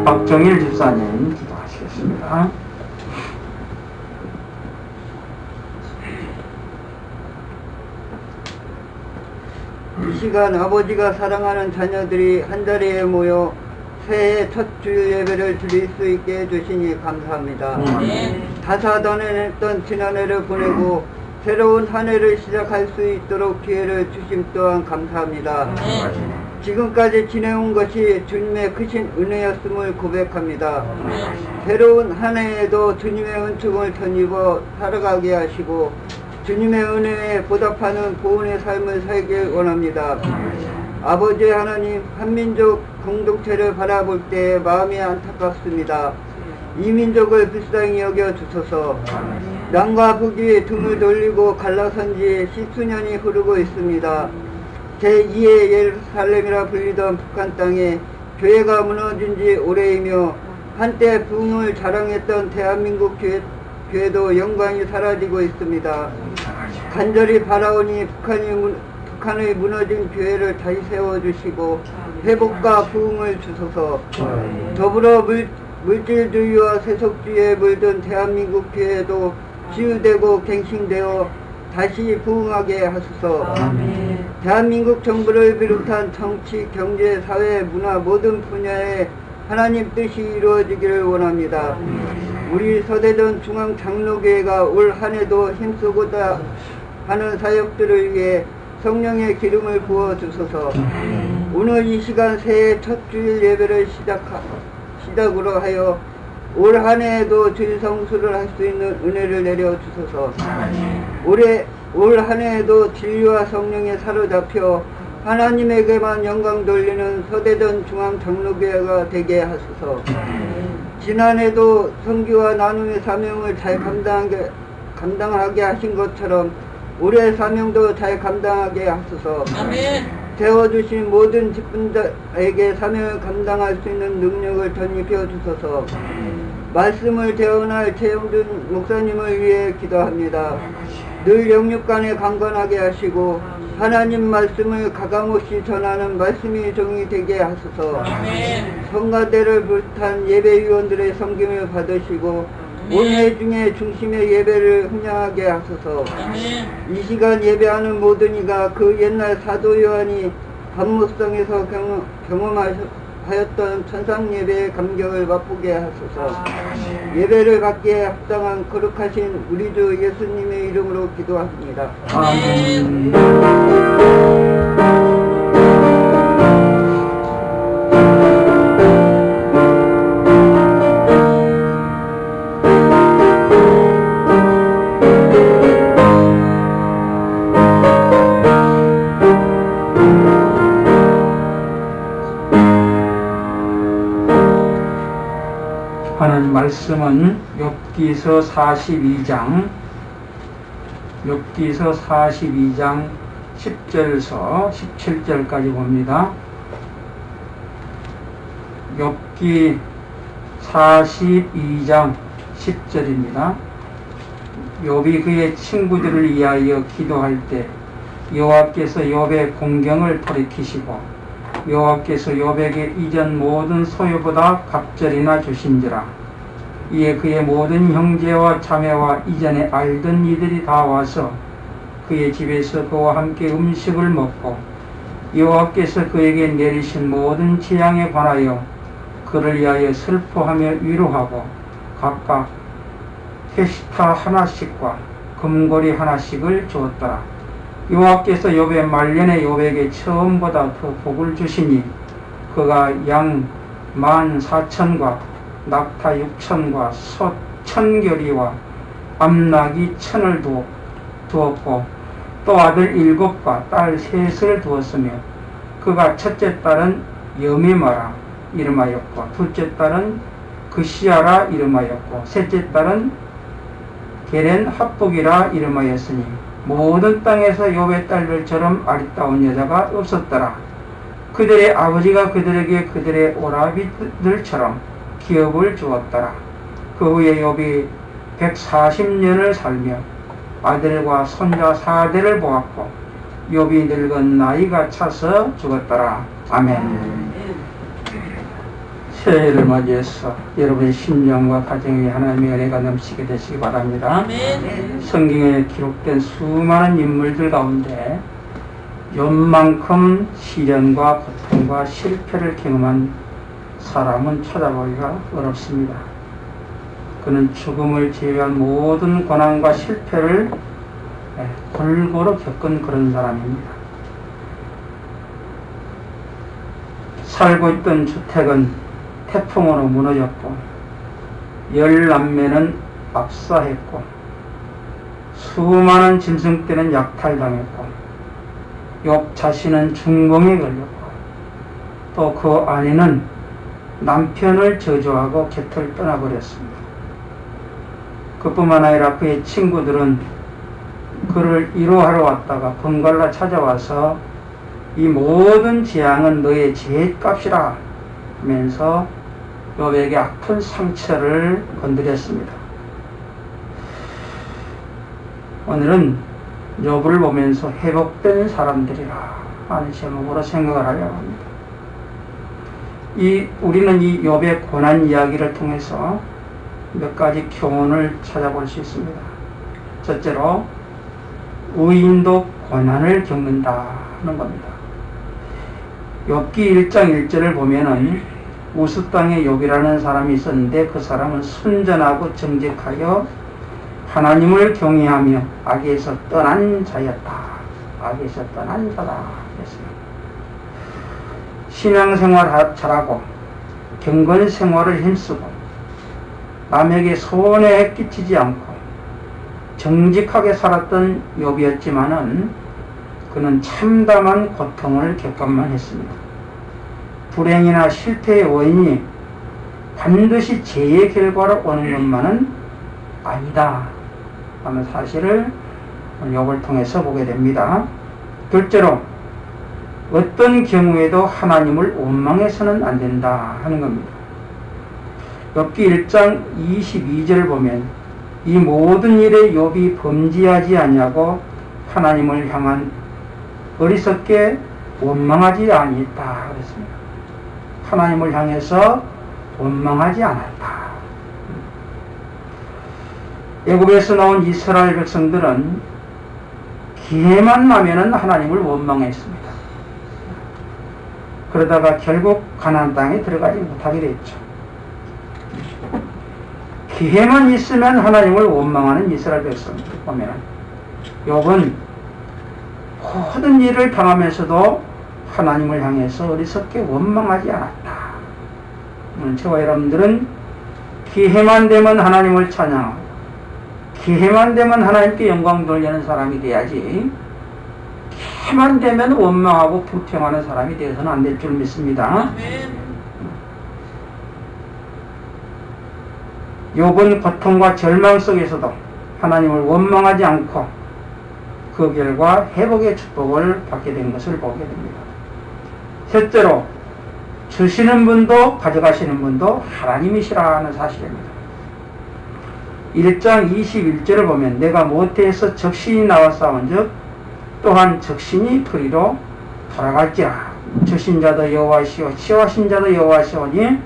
박정일 집사님 기도하시겠습니다. 이 시간 아버지가 사랑하는 자녀들이 한자리에 모여 새해 첫 주일 예배를 드릴 수 있게 해주시니 감사합니다. 다사다난했던 지난해를 보내고 새로운 한 해를 시작할 수 있도록 기회를 주심 또한 감사합니다. 지금까지 지내온 것이 주님의 크신 은혜였음을 고백합니다. 새로운 한 해에도 주님의 은총을 덧입어 살아가게 하시고 주님의 은혜에 보답하는 보은의 삶을 살길 원합니다. 아버지 하나님, 한민족 공동체를 바라볼 때 마음이 안타깝습니다. 이 민족을 불쌍히 여겨 주소서. 남과 북이 등을 돌리고 갈라선 지 십수년이 흐르고 있습니다. 제2의 예루살렘이라 불리던 북한 땅에 교회가 무너진 지 오래이며 한때 부흥을 자랑했던 대한민국 교회도 영광이 사라지고 있습니다. 간절히 바라오니 북한의 무너진 교회를 다시 세워주시고 회복과 부흥을 주소서. 더불어 물질주의와 세속주의에 물든 대한민국 교회도 치유되고 갱신되어 다시 부흥하게 하소서. 대한민국 정부를 비롯한 정치, 경제, 사회, 문화 모든 분야에 하나님 뜻이 이루어지기를 원합니다. 우리 서대전 중앙장로교회가 올 한해도 힘쓰고자 하는 사역들을 위해 성령의 기름을 부어주소서. 오늘 이 시간 새해 첫 주일 예배를 시작으로 하여 올 한해에도 주일 성수를 할 수 있는 은혜를 내려주소서. 올 한해에도 진리와 성령에 사로잡혀 하나님에게만 영광 돌리는 서대전 중앙장로교회가 되게 하소서. 지난해도 선교와 나눔의 사명을 잘 감당하게 하신 것처럼 올해 사명도 잘 감당하게 하소서. 세워주신 모든 직분자에게 사명을 감당할 수 있는 능력을 덧입혀 주소서. 말씀을 대언할 최영준 목사님을 위해 기도합니다. 늘 영육간에 강건하게 하시고 하나님 말씀을 가감없이 전하는 말씀이 종이 되게 하소서. 성가대를 비롯한 예배위원들의 섬김을 받으시고 온해 중에 중심의 예배를 흥량하게 하소서. 이 시간 예배하는 모든 이가 그 옛날 사도 요한이 반모성에서 경험하였던 천상 예배의 감격을 맛보게 하소서. 예배를 받기에 합당한 거룩하신 우리 주 예수님의 이름으로 기도합니다. 아멘. 하는 말씀은 욥기서 42장 10절에서 17절까지 봅니다. 욥기 42장 10절입니다. 욥이 그의 친구들을 위하여 기도할 때 여호와께서 욥의 공경을 돌이키시고 여호와께서 욥에게 이전 모든 소유보다 갑절이나 주신지라. 이에 그의 모든 형제와 자매와 이전에 알던 이들이 다 와서 그의 집에서 그와 함께 음식을 먹고 여호와께서 그에게 내리신 모든 재앙에 관하여 그를 위하여 슬퍼하며 위로하고 각각 페시타 하나씩과 금고리 하나씩을 주었더라. 여호와께서 욥의 말년에 욥에게 처음보다 더 복을 주시니 그가 양 14,000과 낙타 6,000과 소 1,000결이와 암나귀 1,000을 두었고 또 아들 7과 딸 3을 두었으며 그가 첫째 딸은 여미마라 이름하였고 둘째 딸은 그시아라 이름하였고 셋째 딸은 게렌 합복이라 이름하였으니 모든 땅에서 욥의 딸들처럼 아리따운 여자가 없었더라. 그들의 아버지가 그들에게 그들의 오라비들처럼 기업을 주었더라. 그 후에 욥이 140년을 살며 아들과 손자 4대를 보았고 욥이 늙은 나이가 차서 죽었더라. 아멘. 새해를 맞이해서 여러분의 심령과 가정에 하나님의 은혜가 넘치게 되시기 바랍니다. 성경에 기록된 수많은 인물들 가운데 요만큼 시련과 고통과 실패를 경험한 사람은 찾아보기가 어렵습니다. 그는 죽음을 제외한 모든 고난과 실패를 골고루 겪은 그런 사람입니다. 살고 있던 주택은 태풍으로 무너졌고 10남매는 압사했고 수많은 짐승떼는 약탈당했고 욥 자신은 중풍에 걸렸고 또 그 아내는 남편을 저주하고 곁을 떠나버렸습니다. 그뿐만 아니라 그의 친구들은 그를 위로하러 왔다가 번갈아 찾아와서 이 모든 재앙은 너의 죄값이라 하면서 욥에게 아픈 상처를 건드렸습니다. 오늘은 욥을 보면서 회복된 사람들이라 하는 제목으로 생각을 하려고 합니다. 우리는 이 욥의 고난 이야기를 통해서 몇 가지 교훈을 찾아볼 수 있습니다. 첫째로 의인도 고난을 겪는다 하는 겁니다. 욥기 1장 1절을 보면은 우스 땅에 욥이라는 사람이 있었는데 그 사람은 순전하고 정직하여 하나님을 경외하며 악에서 떠난 자였다. 악에서 떠난 자다 그랬습니다. 신앙생활 잘하고 경건생활을 힘쓰고 남에게 손해 끼치지 않고 정직하게 살았던 욥이었지만은 그는 참담한 고통을 겪어만 했습니다. 불행이나 실패의 원인이 반드시 죄의 결과로 오는 것만은 아니다 하는 사실을 욥을 통해서 보게 됩니다. 둘째로 어떤 경우에도 하나님을 원망해서는 안 된다 하는 겁니다. 욥기 1장 22절을 보면 이 모든 일에 욥이 범죄하지 아니하고 하나님을 향한 어리석게 원망하지 아니했다 그랬습니다. 하나님을 향해서 원망하지 않았다. 애굽에서 나온 이스라엘 백성들은 기회만 나면은 하나님을 원망했습니다. 그러다가 결국 가나안 땅에 들어가지 못하게 됐죠. 기회만 있으면 하나님을 원망하는 이스라엘 백성들 보면 욥은 모든 일을 당하면서도 하나님을 향해서 어리석게 원망하지 않았다. 저와 여러분들은 기회만 되면 하나님을 찬양하고 기회만 되면 하나님께 영광 돌리는 사람이 돼야지 기회만 되면 원망하고 불평하는 사람이 되어서는 안 될 줄 믿습니다. 욥은 고통과 절망 속에서도 하나님을 원망하지 않고 그 결과 회복의 축복을 받게 된 것을 보게 됩니다. 셋째로 주시는 분도 가져가시는 분도 하나님이시라는 사실입니다. 1장 21절을 보면 내가 모태에서 적신이 나와 싸운즉 또한 적신이 그리로 돌아갈지라. 주신 자도 여호와시오 취하신 자도 여호와시오니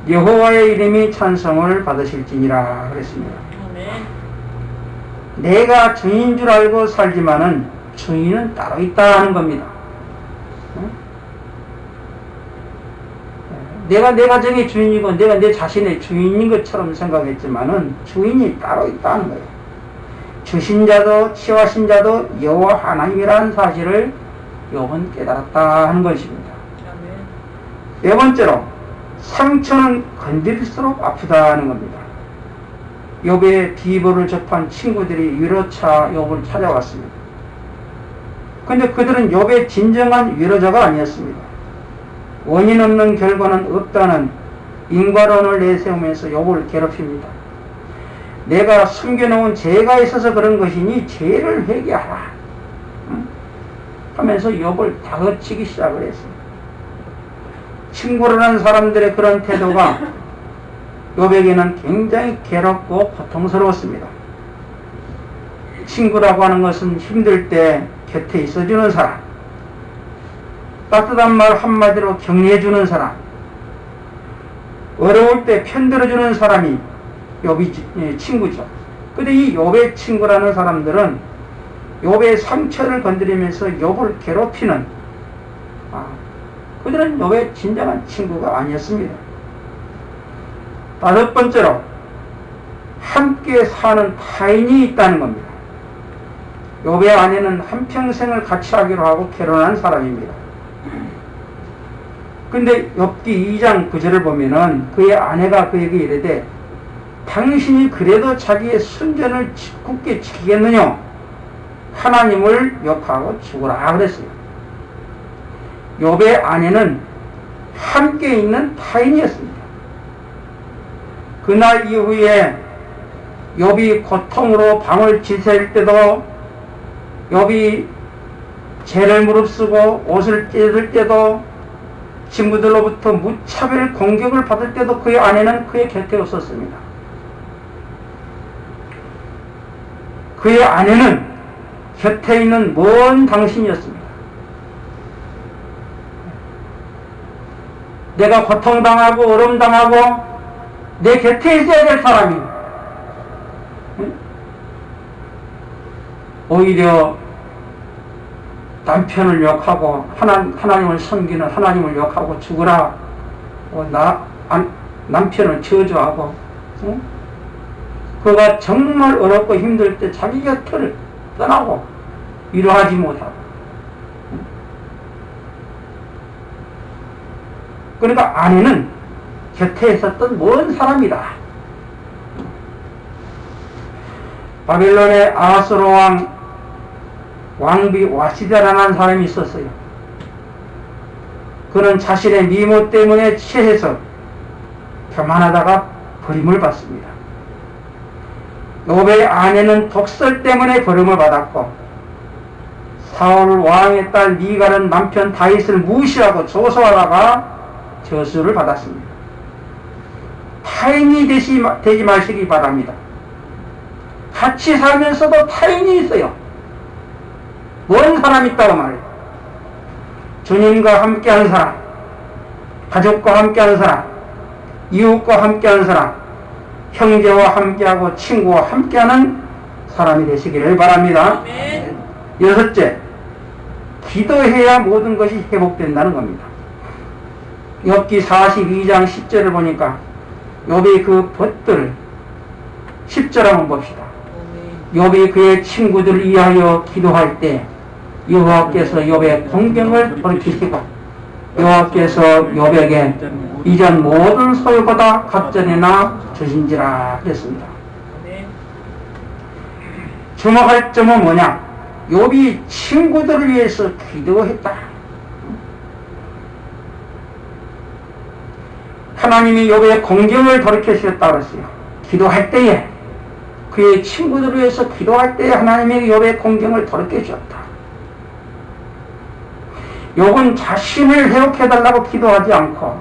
여호와의 이름이 찬송을 받으실지니라 그랬습니다. 내가 주인인 줄 알고 살지만은 주인은 따로 있다 하는 겁니다. 내가 내 가정의 주인이고 내가 내 자신의 주인인 것처럼 생각했지만은 주인이 따로 있다는 거예요. 주신 자도 취하신 자도 여호와 하나님이라는 사실을 욥은 깨달았다 하는 것입니다. 네 번째로 상처는 건드릴수록 아프다는 겁니다. 욥의 비보를 접한 친구들이 위로차 욥을 찾아왔습니다. 그런데 그들은 욥의 진정한 위로자가 아니었습니다. 원인 없는 결과는 없다는 인과론을 내세우면서 욥을 괴롭힙니다. 내가 숨겨놓은 죄가 있어서 그런 것이니 죄를 회개하라 하면서 욥을 다그치기 시작을 했습니다. 친구라는 사람들의 그런 태도가 욥에게는 굉장히 괴롭고 고통스러웠습니다. 친구라고 하는 것은 힘들 때 곁에 있어주는 사람, 따뜻한 말 한마디로 격려해주는 사람, 어려울 때 편들어주는 사람이 욥이 친구죠. 근데 이 욥의 친구라는 사람들은 욥의 상처를 건드리면서 욥을 괴롭히는 그들은 욥의 진정한 친구가 아니었습니다. 다섯 번째로 함께 사는 타인이 있다는 겁니다. 욥의 아내는 한평생을 같이 하기로 하고 결혼한 사람입니다. 근데 욥기 2장 9절을 보면은 그의 아내가 그에게 이르되 당신이 그래도 자기의 순전을 굳게 지키겠느냐? 하나님을 욕하고 죽으라 그랬어요. 욥의 아내는 함께 있는 타인이었습니다. 그날 이후에 욥이 고통으로 밤을 지새울 때도, 욥이 죄를 무릅쓰고 옷을 찢을 때도, 친구들로부터 무차별 공격을 받을 때도 그의 아내는 그의 곁에 없었습니다. 그의 아내는 곁에 있는 먼 당신이었습니다. 내가 고통당하고 어려움당하고 내 곁에 있어야 될 사람이 오히려 남편을 욕하고 하나님을 섬기는 하나님을 욕하고 죽으라, 남편을 저주하고, 그가 정말 어렵고 힘들 때 자기 곁을 떠나고 위로하지 못하고, 그러니까 아내는 곁에 있었던 먼 사람이다. 바벨론의 아하스로 왕비 와시다라는 사람이 있었어요. 그는 자신의 미모 때문에 취해서 교만하다가 버림을 받습니다. 욥의 아내는 독설 때문에 버림을 받았고, 사울 왕의 딸 미갈은 남편 다윗을 무시하고 조소하다가 저수를 받았습니다. 타인이 되지 마시기 바랍니다. 같이 살면서도 타인이 있어요. 먼 사람 있다고 말해요. 주님과 함께하는 사람, 가족과 함께하는 사람, 이웃과 함께하는 사람, 형제와 함께하고 친구와 함께하는 사람이 되시기를 바랍니다. 아멘. 여섯째, 기도해야 모든 것이 회복된다는 겁니다. 욥기 42장 10절을 보니까 욥이 그 벗들을 10절 한번 봅시다. 욥이 그의 친구들을 위하여 기도할 때 여호와께서 욥의 공경을 돌이키시고 여호와께서 욥에게 이전 모든 소유보다 갑전이나 주신지라 그랬습니다. 주목할 점은 뭐냐? 욥이 친구들을 위해서 기도했다. 하나님이 욥의 공경을 돌이키셨다 그랬어요. 기도할 때에, 그의 친구들을 위해서 기도할 때에 하나님이 욥의 공경을 돌이켜주었다. 욥은 자신을 회복해달라고 기도하지 않고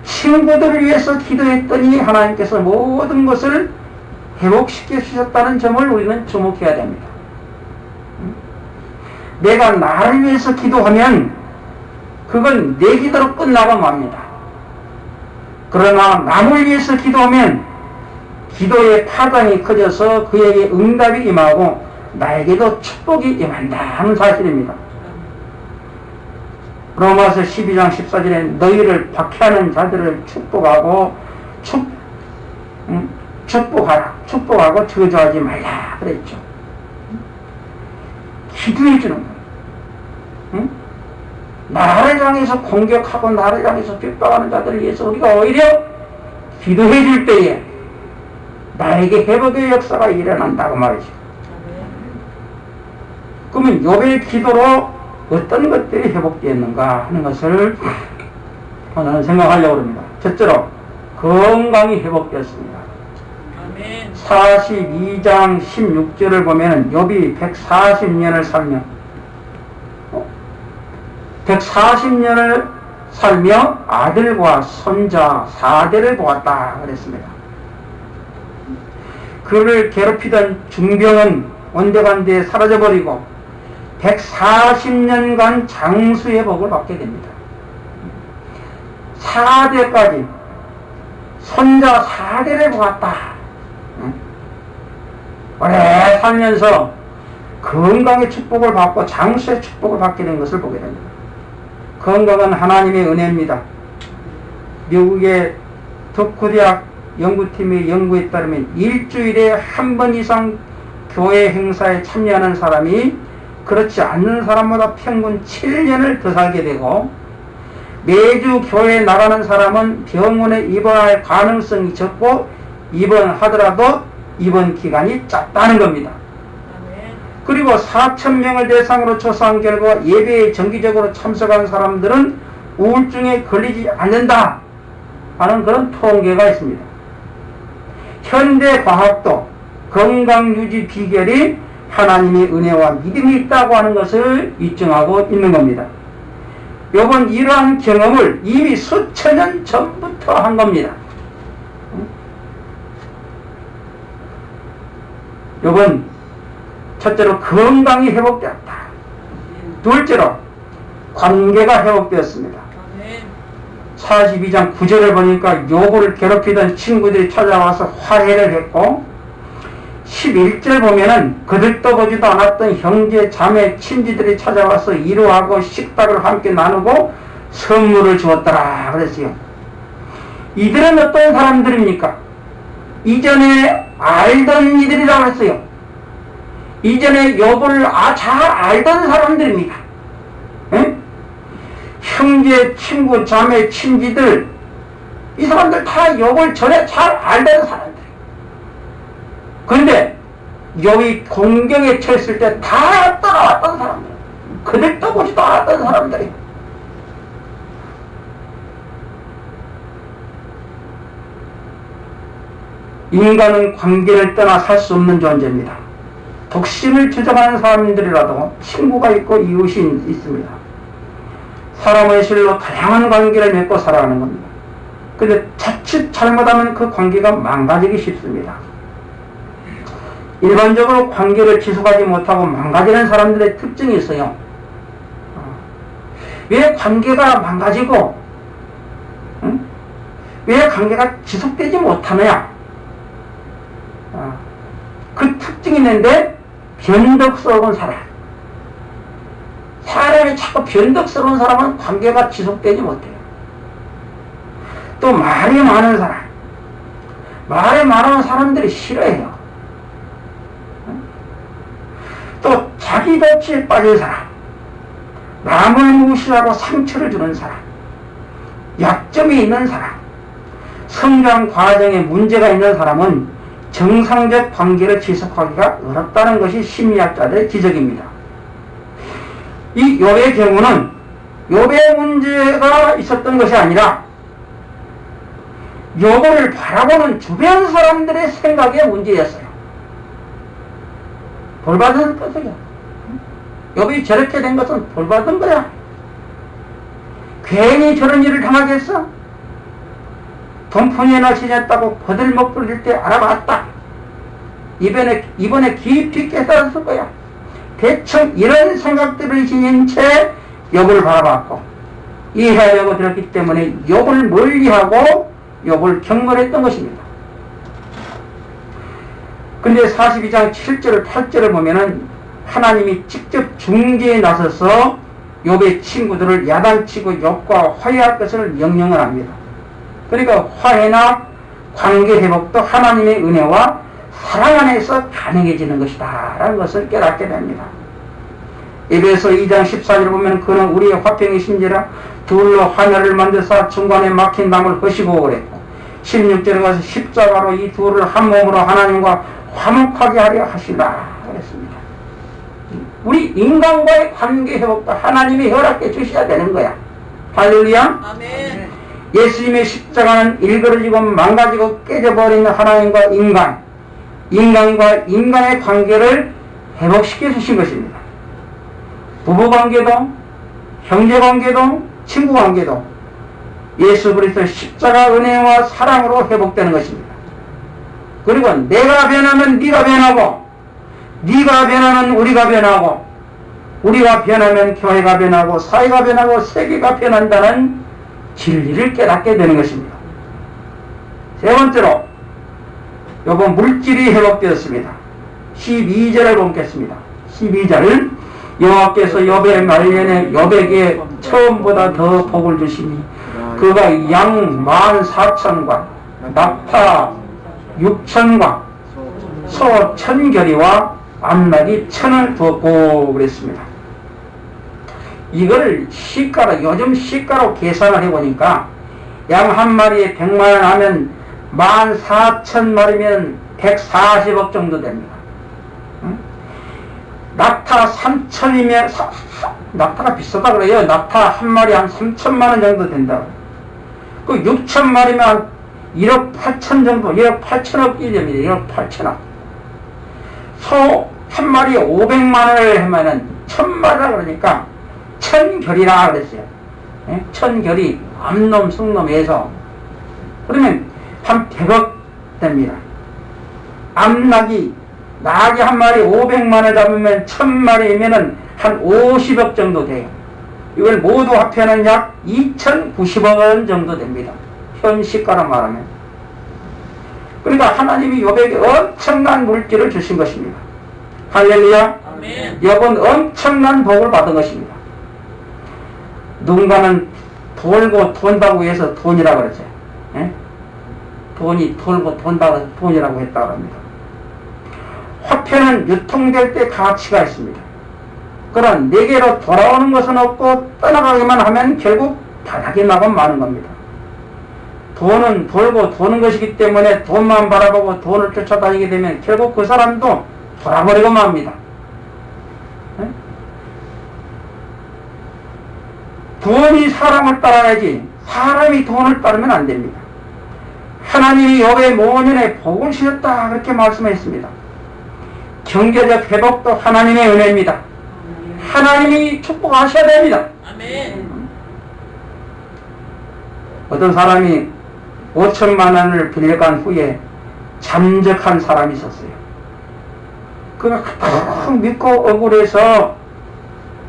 친구들을 위해서 기도했더니 하나님께서 모든 것을 회복시켜 주셨다는 점을 우리는 주목해야 됩니다. 내가 나를 위해서 기도하면 그건 내 기도로 끝나고 맙니다. 그러나 남을 위해서 기도하면 기도의 파장이 커져서 그에게 응답이 임하고 나에게도 축복이 임한다 하는 사실입니다. 로마서 12장 14절에 너희를 박해하는 자들을 축복하고 축복하고 저주하지 말라 그랬죠. 기도해 주는 거예요. 응? 나를 향해서 공격하고 나를 향해서 핍박하는 자들을 위해서 우리가 오히려 기도해 줄 때에 나에게 회복의 역사가 일어난다고 말이죠. 그러면 욥의 기도로 어떤 것들이 회복되었는가 하는 것을 오늘은 생각하려고 합니다. 첫째로 건강이 회복되었습니다. 42장 16절을 보면 욥이 140년을 살며 아들과 손자 4대를 보았다 그랬습니다. 그를 괴롭히던 중병은 온데간데 사라져버리고 140년간 장수의 복을 받게 됩니다. 4대까지 손자 4대를 보았다. 오래 살면서 건강의 축복을 받고 장수의 축복을 받게 된 것을 보게 됩니다. 건강은 하나님의 은혜입니다. 미국의 덕후대학 연구팀의 연구에 따르면 일주일에 한 번 이상 교회 행사에 참여하는 사람이 그렇지 않는 사람보다 평균 7년을 더 살게 되고, 매주 교회에 나가는 사람은 병원에 입원할 가능성이 적고 입원하더라도 입원 기간이 짧다는 겁니다. 그리고 4,000명을 대상으로 조사한 결과 예배에 정기적으로 참석한 사람들은 우울증에 걸리지 않는다 하는 그런 통계가 있습니다. 현대 과학도 건강유지 비결이 하나님의 은혜와 믿음이 있다고 하는 것을 입증하고 있는 겁니다. 요번 이러한 경험을 이미 수천 년 전부터 한 겁니다. 요번 첫째로 건강이 회복되었다. 둘째로 관계가 회복되었습니다. 42장 9절을 보니까 욕을 괴롭히던 친구들이 찾아와서 화해를 했고, 11절 보면은 거들떠 보지도 않았던 형제, 자매, 친지들이 찾아와서 위로하고 식탁을 함께 나누고 선물을 주었더라 그랬어요. 이들은 어떤 사람들입니까? 이전에 알던 이들이라고 했어요. 이전에 욥을 잘 알던 사람들입니다. 에? 형제, 친구, 자매, 친지들, 이 사람들 다 욥을 전에 잘 알던 사람들. 그런데 욥이 공경에 처했을 때 다 따라왔던 사람들, 그들 떠보지도 않았던 사람들이. 인간은 관계를 떠나 살 수 없는 존재입니다. 독신을 주장하는 사람들이라도 친구가 있고 이웃이 있습니다. 사람의 실로 다양한 관계를 맺고 살아가는 겁니다. 그런데 자칫 잘못하면 그 관계가 망가지기 쉽습니다. 일반적으로 관계를 지속하지 못하고 망가지는 사람들의 특징이 있어요. 왜 관계가 망가지고, 왜 관계가 지속되지 못하느냐? 그 특징이 있는데, 변덕스러운 사람. 사람이 자꾸 변덕스러운 사람은 관계가 지속되지 못해요. 또 말이 많은 사람. 말이 많은 사람들이 싫어해요. 또 자기 덕치에 빠진 사람. 남을 무시하고 상처를 주는 사람. 약점이 있는 사람. 성장 과정에 문제가 있는 사람은 정상적 관계를 지속하기가 어렵다는 것이 심리학자들의 지적입니다. 이 욥의 경우는 욥의 문제가 있었던 것이 아니라 욥을 바라보는 주변 사람들의 생각의 문제였어요. 벌받은 것이야. 욥이 저렇게 된 것은 벌받은 거야. 괜히 저런 일을 당하겠어? 돈푼이나 지냈다고 거들먹 부릴 때 알아봤다. 이번에 깊이 깨달았을 거야. 대충 이런 생각들을 지닌 채 욥을 바라봤고 이해하려고 들었기 때문에 욥을 멀리하고 욥을 경건했던 것입니다. 근데 42장 7절 8절을 보면은 하나님이 직접 중재에 나서서 욥의 친구들을 야단치고 욥과 화해할 것을 명령을 합니다. 그러니까 화해나 관계 회복도 하나님의 은혜와 사랑 안에서 가능해지는 것이다 라는 것을 깨닫게 됩니다. 에베소 2장 14절을 보면 그는 우리의 화평의 심지라 둘로 하늘을 만드사 중간에 막힌 담을 허시고 그랬고 16절에 가서 십자가로 이 둘을 한 몸으로 하나님과 화목하게 하려 하시라 그랬습니다. 우리 인간과의 관계 회복도 하나님이 허락해 주셔야 되는 거야. 할렐루야. 아멘. 예수님의 십자가는 일그러지고 망가지고 깨져버린 하나님과 인간과 인간의 관계를 회복시켜 주신 것입니다. 부부관계도 형제관계도 친구관계도 예수 그리스도 십자가 은혜와 사랑으로 회복되는 것입니다. 그리고 내가 변하면 네가 변하고 네가 변하면 우리가 변하고 우리가 변하면 교회가 변하고 사회가 변하고 세계가 변한다는 진리를 깨닫게 되는 것입니다. 세 번째로 요번 물질이 회복되었습니다. 12절을 보겠습니다. 12절 여호와께서 욥의 말년에 욥에게 처음보다 더 복을 주시니 그가 양 14,000과 낙타 6,000과 소 1,000결이와 암낙이 1,000을 두었고 그랬습니다. 이걸 시가로 요즘 시가로 계산을 해보니까 양 한 마리에 100만원 하면 14,000마리면 140억 정도 됩니다. 낙타 3,000이면 낙타가 비싸다 그래요. 낙타 한 마리 한 3,000만원 정도 된다고. 그 6,000마리면 1억 8천 정도, 1억 8천억이 됩니다. 1억 8천억. 소 한 마리에 500만원을 하면은 1,000마리라 그러니까 1,000결이라 그랬어요. 예? 1,000결이 암놈, 승놈에서 그러면 한 100억 됩니다. 암낙이 낙이 한 마리 500만원 잡으면 1,000마리면은 한 50억 정도 돼요. 이걸 모두 합해는 약 2,090억 원 정도 됩니다. 현 시가로 말하면. 그러니까 하나님이 욥에게 엄청난 물질을 주신 것입니다. 할렐루야. 욥은 엄청난 복을 받은 것입니다. 누군가는 돌고 돈다고 해서 돈이라고 그러죠. 예? 돈이 돌고 돈다고 해서 돈이라고 했다고 합니다. 화폐는 유통될 때 가치가 있습니다. 그런 내게로 돌아오는 것은 없고 떠나가기만 하면 결국 바닥이 나고 마는 겁니다. 돈은 돌고 도는 것이기 때문에 돈만 바라보고 돈을 쫓아다니게 되면 결국 그 사람도 돌아버리고 맙니다. 네? 돈이 사람을 따라야지 사람이 돈을 따르면 안 됩니다. 하나님이 욥의 모년에 복을 주셨다 그렇게 말씀했습니다. 경제적 회복도 하나님의 은혜입니다. 하나님이 축복하셔야 됩니다. 아멘. 어떤 사람이 5천만 원을 빌려간 후에 잠적한 사람이 있었어요. 그가 딱 믿고 억울해서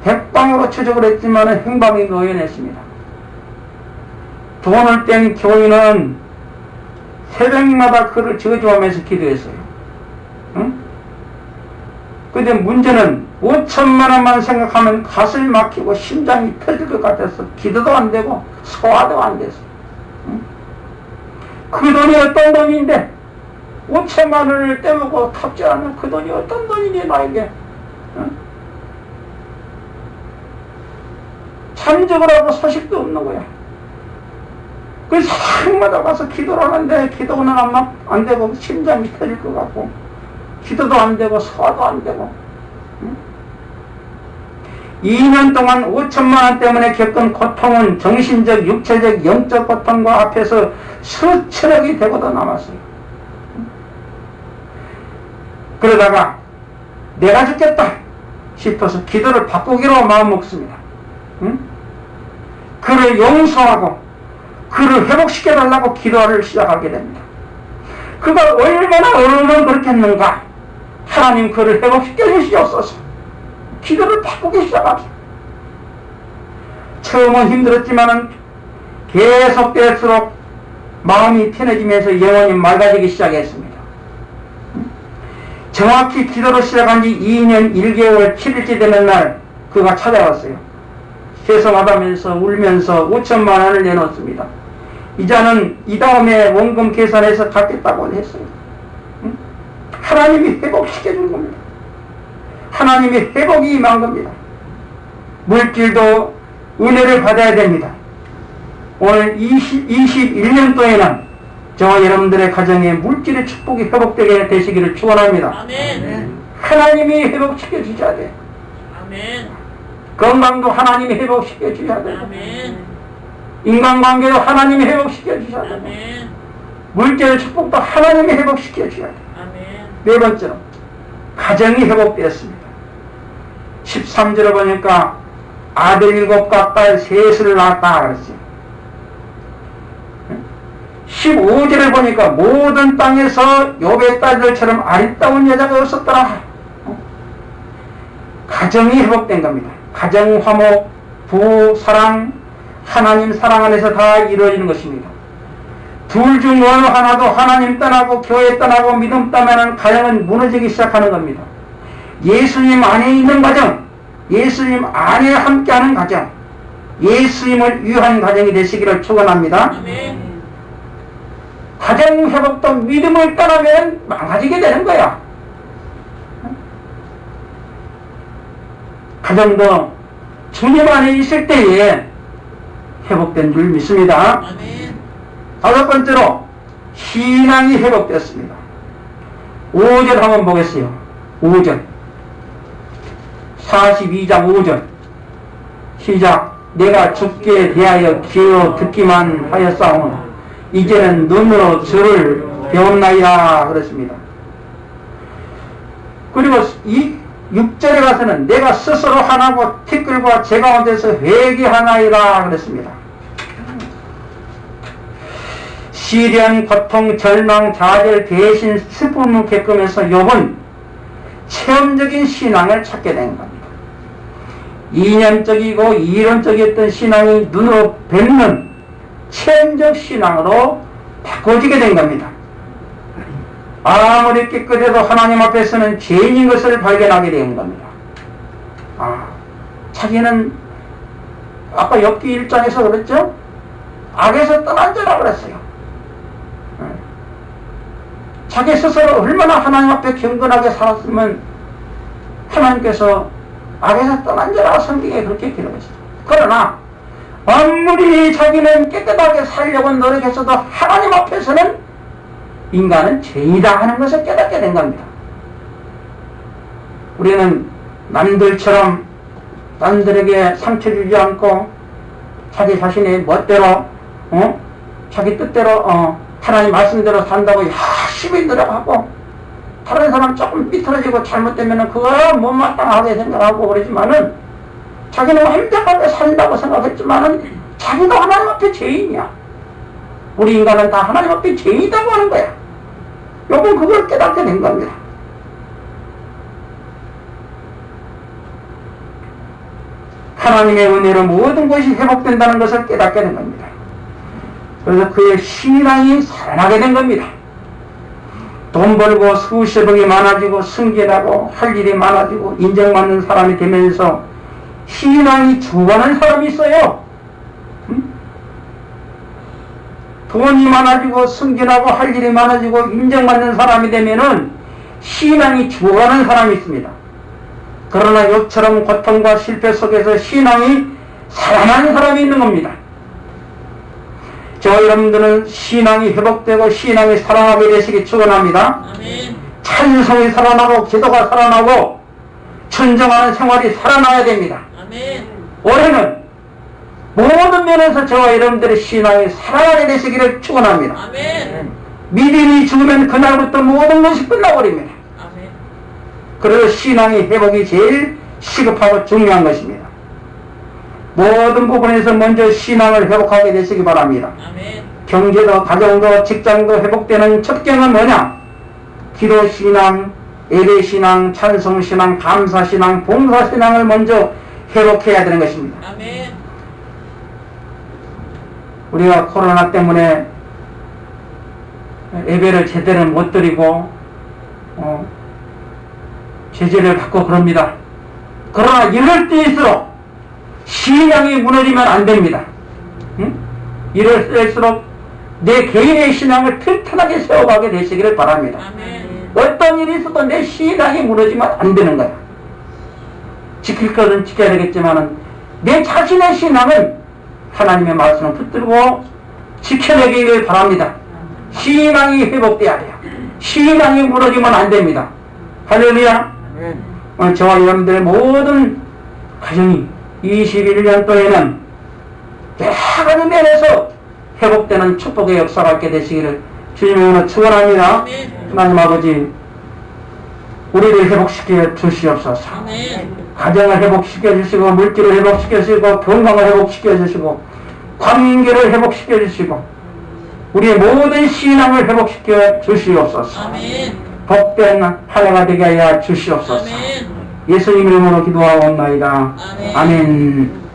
백방으로 추적을 했지만 행방이 노연했습니다. 돈을 뗀 교인은 새벽마다 그를 저주하면서 기도했어요. 응? 근데 문제는 5천만 원만 생각하면 가슴이 막히고 심장이 터질 것 같아서 기도도 안 되고 소화도 안 됐어요. 응? 그 돈이 어떤 돈인데 5천만 원을 떼먹고 탑재하는 그 돈이 어떤 돈이니 나에게. 응? 참적을 하고 소식도 없는 거야. 그래서 새벽마다 가서 기도를 하는데 기도는 안 되고 심장이 터질 것 같고 기도도 안 되고 소화도 안 되고. 응? 2년 동안 5천만 원 때문에 겪은 고통은 정신적, 육체적, 영적 고통과 합해서 수천억이 되고도 남았어요. 응? 그러다가 내가 죽겠다 싶어서 기도를 바꾸기로 마음먹습니다. 응? 그를 용서하고 그를 회복시켜달라고 기도를 시작하게 됩니다. 그가 얼마나 어려우면 그렇겠는가. 하나님 그를 회복시켜 주시옵소서. 기도를 바꾸기 시작합니다. 처음은 힘들었지만은 계속될수록 마음이 편해지면서 영혼이 맑아지기 시작했습니다. 정확히 기도를 시작한 지 2년 1개월 7일째 되는 날 그가 찾아왔어요. 죄송하다면서 울면서 5천만 원을 내놓습니다. 이자는 이 다음에 원금 계산해서 갚겠다고 했어요. 응? 하나님이 회복시켜준 겁니다. 하나님이 회복이 임한 겁니다. 물질도 은혜를 받아야 됩니다. 오늘 21년도에는 저와 여러분들의 가정에 물질의 축복이 회복되게 되시기를 축원합니다. 아멘. 하나님이 회복시켜 주셔야 돼요. 아멘. 건강도 하나님이 회복시켜 주셔야 돼요. 아멘. 인간관계도 하나님이 회복시켜 주셔야 돼요. 아멘. 물질의 축복도 하나님이 회복시켜 주셔야 돼요. 아멘. 네 번째로 가정이 회복되었습니다. 13절에 보니까 아들 7과 딸 3을 낳았다 그랬어요. 15절에 보니까 모든 땅에서 욥의 딸들처럼 아리따운 여자가 없었더라. 가정이 회복된 겁니다. 가정 화목, 부부 사랑, 하나님 사랑 안에서 다 이루어지는 것입니다. 둘 중 어느 하나도 하나님 떠나고 교회 떠나고 믿음 떠나면 가정은 무너지기 시작하는 겁니다. 예수님 안에 있는 가정, 예수님 안에 함께하는 가정, 예수님을 위한 가정이 되시기를 축원합니다. 아멘. 가정 회복도 믿음을 떠나면 망가지게 되는 거야. 가정도 주님 안에 있을 때에 회복된 줄 믿습니다. 아멘. 다섯 번째로 신앙이 회복되었습니다. 5절 한번 보겠어요. 5절 42장 5절 시작. 내가 주께 대하여 귀어 듣기만 하였사오니 이제는 눈으로 주를 배웠나이다 그랬습니다. 그리고 이 6절에 가서는 내가 스스로 하나고 티끌과 제 가운데서 회개하나이다 그랬습니다. 시련, 고통, 절망, 좌절, 배신, 슬픔을 겪으면서 욥은 체험적인 신앙을 찾게 된 겁니다. 이념적이고 이론적이었던 신앙이 눈으로 뵙는 체험적 신앙으로 바꿔지게 된 겁니다. 아무리 깨끗해도 하나님 앞에서는 죄인인 것을 발견하게 된 겁니다. 자기는 아까 욥기 1장에서 그랬죠? 악에서 떠난 자라 그랬어요. 자기 스스로 얼마나 하나님 앞에 경건하게 살았으면 하나님께서 악에서 떠난 자라 성경에 그렇게 기록했어요. 그러나 아무리 자기는 깨끗하게 살려고 노력했어도 하나님 앞에서는 인간은 죄이다 하는 것을 깨닫게 된 겁니다. 우리는 남들처럼 남들에게 상처 주지 않고 자기 자신의 멋대로 자기 뜻대로 하나님 말씀대로 산다고 열심히 노력하고 다른 사람 조금 삐뚤어지고 잘못되면 그거 못마땅하게 생각하고 그러지만은 자기는 완벽하게 산다고 생각했지만은 자기도 하나님 앞에 죄인이야. 우리 인간은 다 하나님 앞에 죄인이라고 하는 거야. 요번 그걸 깨닫게 된 겁니다. 하나님의 은혜로 모든 것이 회복된다는 것을 깨닫게 된 겁니다. 그래서 그의 신앙이 살아나게 된 겁니다. 돈 벌고 수십억이 많아지고 승진하고 할 일이 많아지고 인정받는 사람이 되면서 신앙이 죽어가는 사람이 있어요. 돈이 많아지고 승진하고 할 일이 많아지고 인정받는 사람이 되면은 신앙이 죽어가는 사람이 있습니다. 그러나 욥처럼 고통과 실패 속에서 신앙이 살아나는 사람이 있는 겁니다. 저 여러분들은 신앙이 회복되고 신앙이 살아나게 되시기 축원합니다. 아멘. 찬송이 살아나고 기도가 살아나고 천정하는 생활이 살아나야 됩니다. 아멘. 올해는 모든 면에서 저와 여러분들의 신앙이 살아나게 되시기를 축원합니다. 아멘. 믿음이 죽으면 그날부터 모든 것이 끝나버립니다. 아멘. 그래서 신앙의 회복이 제일 시급하고 중요한 것입니다. 모든 부분에서 먼저 신앙을 회복하게 되시기 바랍니다. 아멘. 경제도 가정도 직장도 회복되는 첩경은 뭐냐? 기도신앙, 예배신앙, 찬송신앙, 감사신앙, 봉사신앙을 먼저 회복해야 되는 것입니다. 아멘. 우리가 코로나 때문에 예배를 제대로 못 드리고 제재를 받고 그럽니다. 그러나 이럴 때일수록 신앙이 무너지면 안 됩니다. 이럴 때일수록 내 개인의 신앙을 튼튼하게 세워가게 되시기를 바랍니다. 아멘. 어떤 일이 있어도 내 신앙이 무너지면 안 되는 거야. 지킬 것은 지켜야 되겠지만은 내 자신의 신앙은 하나님의 말씀을 붙들고 지켜내기를 바랍니다. 신앙이 회복돼야 돼요. 신앙이 무너지면 안 됩니다. 할렐루야. 저와 여러분들의 모든 가정이 21년도에는 여러 가지 면에서 회복되는 축복의 역사가 있게 되시기를 주님으로 축원합니다. 아멘. 하나님 아버지, 우리를 회복시켜 주시옵소서. 아멘. 가정을 회복시켜 주시고 물질을 회복시켜 주시고 건강을 회복시켜 주시고 관계를 회복시켜 주시고 우리의 모든 신앙을 회복시켜 주시옵소서. 아멘. 복된 한 해가 되게 하여 주시옵소서. 아멘. 예수님 이름으로 기도하옵나이다. 아멘. 아멘.